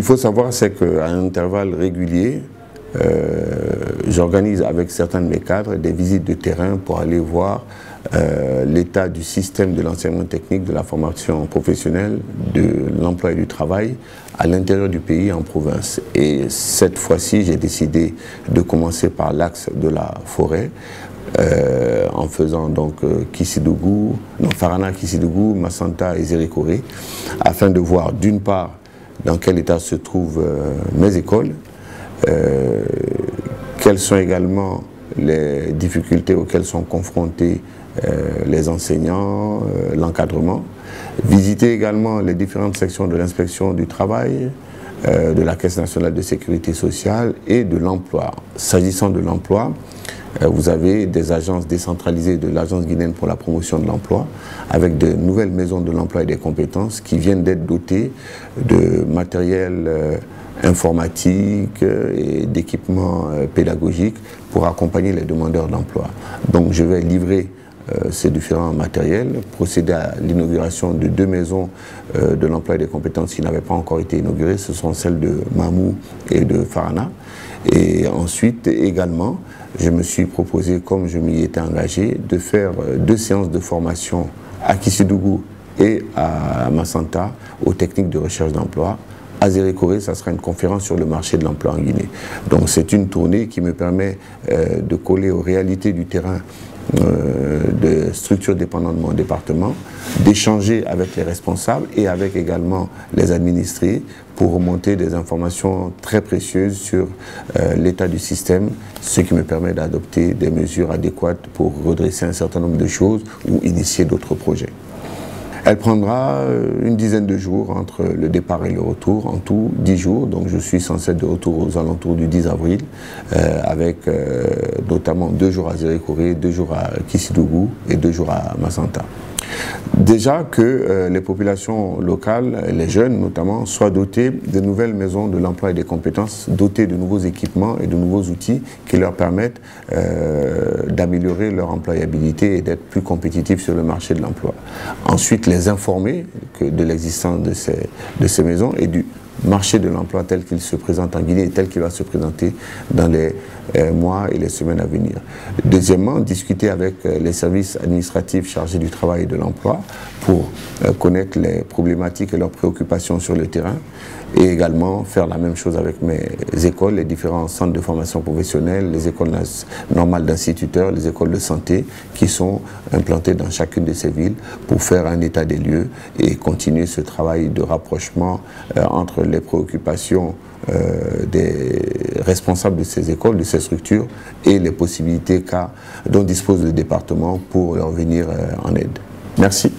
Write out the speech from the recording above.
qu'il faut savoir, c'est qu'à un intervalle régulier, j'organise avec certains de mes cadres des visites de terrain pour aller voir l'état du système de l'enseignement technique, de la formation professionnelle, de l'emploi et du travail à l'intérieur du pays, en province. Et cette fois-ci, j'ai décidé de commencer par l'axe de la forêt, en faisant donc Farana, Kissidougou, Massanta et Zérékoré, afin de voir d'une part dans quel état se trouvent mes écoles, quelles sont également les difficultés auxquelles sont confrontés les enseignants, l'encadrement, visiter également les différentes sections de l'inspection du travail, de la Caisse nationale de sécurité sociale et de l'emploi. S'agissant de l'emploi, vous avez des agences décentralisées de l'Agence guinéenne pour la promotion de l'emploi, avec de nouvelles maisons de l'emploi et des compétences qui viennent d'être dotées de matériel informatique et d'équipements pédagogiques pour accompagner les demandeurs d'emploi. Donc je vais livrer ces différents matériels, procéder à l'inauguration de 2 maisons de l'emploi et des compétences qui n'avaient pas encore été inaugurées. Ce sont celles de Mamou et de Farana. Et ensuite également, je me suis proposé, comme je m'y étais engagé, de faire 2 séances de formation à Kissidougou et à Massanta aux techniques de recherche d'emploi. À Zérékoré, ça sera une conférence sur le marché de l'emploi en Guinée. Donc c'est une tournée qui me permet de coller aux réalités du terrain de structures dépendantes de mon département, d'échanger avec les responsables et avec également les administrés pour remonter des informations très précieuses sur l'état du système, ce qui me permet d'adopter des mesures adéquates pour redresser un certain nombre de choses ou initier d'autres projets. Elle prendra une dizaine de jours entre le départ et le retour, en tout 10 jours, donc je suis censé être de retour aux alentours du 10 avril, avec notamment 2 jours à Zérékoré, 2 jours à Kissidougou et 2 jours à Massanta. Déjà que les populations locales, les jeunes notamment, soient dotés de nouvelles maisons de l'emploi et des compétences, dotées de nouveaux équipements et de nouveaux outils qui leur permettent d'améliorer leur employabilité et d'être plus compétitifs sur le marché de l'emploi. Ensuite, les informer de l'existence de ces maisons et du marché de l'emploi tel qu'il se présente en Guinée et tel qu'il va se présenter dans les mois et les semaines à venir. Deuxièmement, discuter avec les services administratifs chargés du travail et de l'emploi pour connaître les problématiques et leurs préoccupations sur le terrain et également faire la même chose avec mes écoles, les différents centres de formation professionnelle, les écoles normales d'instituteurs, les écoles de santé qui sont implantées dans chacune de ces villes pour faire un état des lieux et continuer ce travail de rapprochement entre les préoccupations des responsables de ces écoles, de ces structures et les possibilités dont dispose le département pour leur venir en aide. Merci.